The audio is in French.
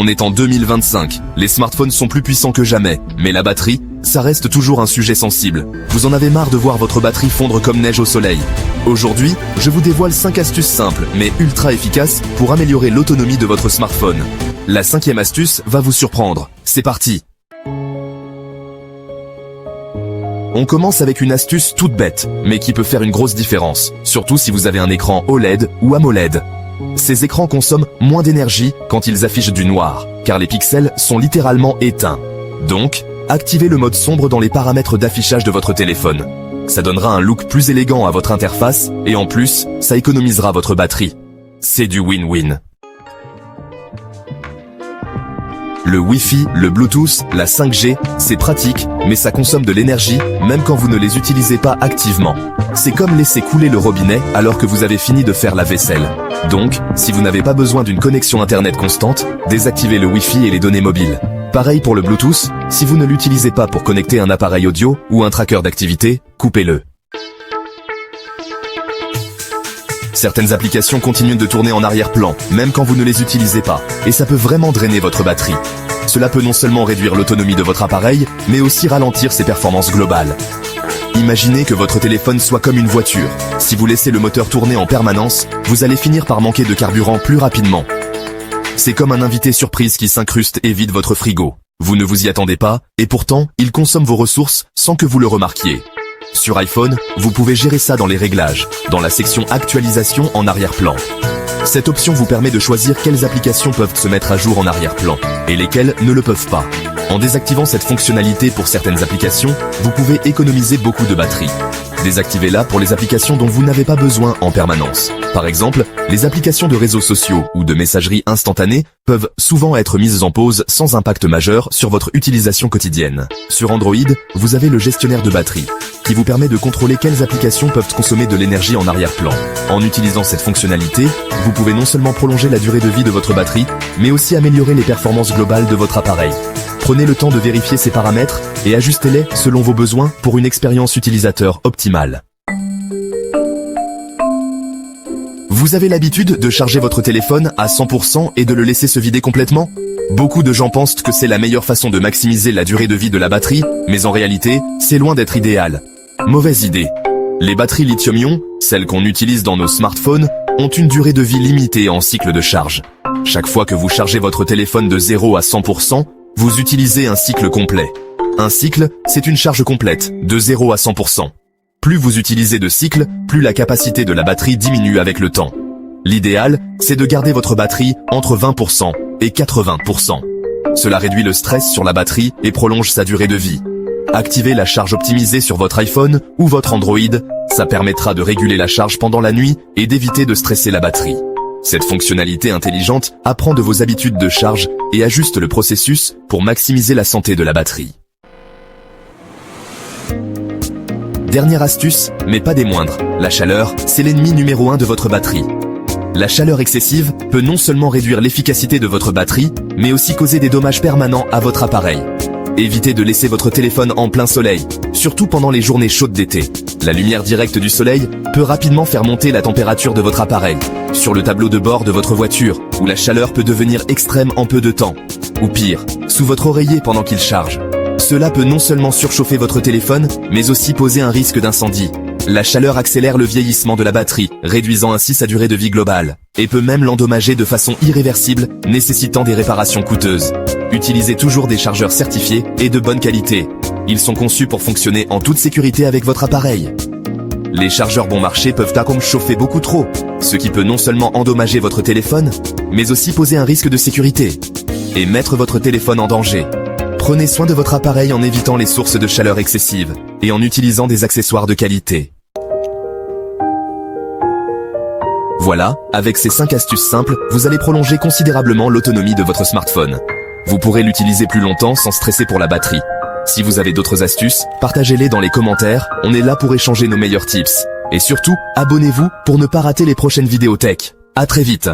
On est en 2025, les smartphones sont plus puissants que jamais, mais la batterie, ça reste toujours un sujet sensible. Vous en avez marre de voir votre batterie fondre comme neige au soleil. Aujourd'hui, je vous dévoile 5 astuces simples, mais ultra efficaces pour améliorer l'autonomie de votre smartphone. La 5e astuce va vous surprendre. C'est parti! On commence avec une astuce toute bête, mais qui peut faire une grosse différence, surtout si vous avez un écran OLED ou AMOLED. Ces écrans consomment moins d'énergie quand ils affichent du noir, car les pixels sont littéralement éteints. Donc, activez le mode sombre dans les paramètres d'affichage de votre téléphone. Ça donnera un look plus élégant à votre interface, et en plus, ça économisera votre batterie. C'est du win-win. Le Wi-Fi, le Bluetooth, la 5G, c'est pratique, mais ça consomme de l'énergie, même quand vous ne les utilisez pas activement. C'est comme laisser couler le robinet alors que vous avez fini de faire la vaisselle. Donc, si vous n'avez pas besoin d'une connexion internet constante, désactivez le Wi-Fi et les données mobiles. Pareil pour le Bluetooth, si vous ne l'utilisez pas pour connecter un appareil audio ou un tracker d'activité, coupez-le. Certaines applications continuent de tourner en arrière-plan, même quand vous ne les utilisez pas, et ça peut vraiment drainer votre batterie. Cela peut non seulement réduire l'autonomie de votre appareil, mais aussi ralentir ses performances globales. Imaginez que votre téléphone soit comme une voiture. Si vous laissez le moteur tourner en permanence, vous allez finir par manquer de carburant plus rapidement. C'est comme un invité surprise qui s'incruste et vide votre frigo. Vous ne vous y attendez pas, et pourtant, il consomme vos ressources sans que vous le remarquiez. Sur iPhone, vous pouvez gérer ça dans les réglages, dans la section actualisation en arrière-plan. Cette option vous permet de choisir quelles applications peuvent se mettre à jour en arrière-plan, et lesquelles ne le peuvent pas. En désactivant cette fonctionnalité pour certaines applications, vous pouvez économiser beaucoup de batterie. Désactivez-la pour les applications dont vous n'avez pas besoin en permanence. Par exemple, les applications de réseaux sociaux ou de messagerie instantanée peuvent souvent être mises en pause sans impact majeur sur votre utilisation quotidienne. Sur Android, vous avez le gestionnaire de batterie, qui vous permet de contrôler quelles applications peuvent consommer de l'énergie en arrière-plan. En utilisant cette fonctionnalité, vous pouvez non seulement prolonger la durée de vie de votre batterie, mais aussi améliorer les performances globales de votre appareil. Prenez le temps de vérifier ces paramètres et ajustez-les selon vos besoins pour une expérience utilisateur optimale. Vous avez l'habitude de charger votre téléphone à 100% et de le laisser se vider complètement ? Beaucoup de gens pensent que c'est la meilleure façon de maximiser la durée de vie de la batterie, mais en réalité, c'est loin d'être idéal. Mauvaise idée. Les batteries lithium-ion, celles qu'on utilise dans nos smartphones, ont une durée de vie limitée en cycle de charge. Chaque fois que vous chargez votre téléphone de 0 à 100%, vous utilisez un cycle complet. Un cycle, c'est une charge complète, de 0 à 100%. Plus vous utilisez de cycles, plus la capacité de la batterie diminue avec le temps. L'idéal, c'est de garder votre batterie entre 20% et 80%. Cela réduit le stress sur la batterie et prolonge sa durée de vie. Activez la charge optimisée sur votre iPhone ou votre Android, ça permettra de réguler la charge pendant la nuit et d'éviter de stresser la batterie. Cette fonctionnalité intelligente apprend de vos habitudes de charge et ajuste le processus pour maximiser la santé de la batterie. Dernière astuce, mais pas des moindres, la chaleur, c'est l'ennemi numéro 1 de votre batterie. La chaleur excessive peut non seulement réduire l'efficacité de votre batterie, mais aussi causer des dommages permanents à votre appareil. Évitez de laisser votre téléphone en plein soleil, surtout pendant les journées chaudes d'été. La lumière directe du soleil peut rapidement faire monter la température de votre appareil. Sur le tableau de bord de votre voiture, où la chaleur peut devenir extrême en peu de temps. Ou pire, sous votre oreiller pendant qu'il charge. Cela peut non seulement surchauffer votre téléphone, mais aussi poser un risque d'incendie. La chaleur accélère le vieillissement de la batterie, réduisant ainsi sa durée de vie globale, et peut même l'endommager de façon irréversible, nécessitant des réparations coûteuses. Utilisez toujours des chargeurs certifiés et de bonne qualité. Ils sont conçus pour fonctionner en toute sécurité avec votre appareil. Les chargeurs bon marché peuvent chauffer beaucoup trop, ce qui peut non seulement endommager votre téléphone, mais aussi poser un risque de sécurité et mettre votre téléphone en danger. Prenez soin de votre appareil en évitant les sources de chaleur excessives et en utilisant des accessoires de qualité. Voilà, avec ces 5 astuces simples, vous allez prolonger considérablement l'autonomie de votre smartphone. Vous pourrez l'utiliser plus longtemps sans stresser pour la batterie. Si vous avez d'autres astuces, partagez-les dans les commentaires, on est là pour échanger nos meilleurs tips. Et surtout, abonnez-vous pour ne pas rater les prochaines vidéos tech. À très vite.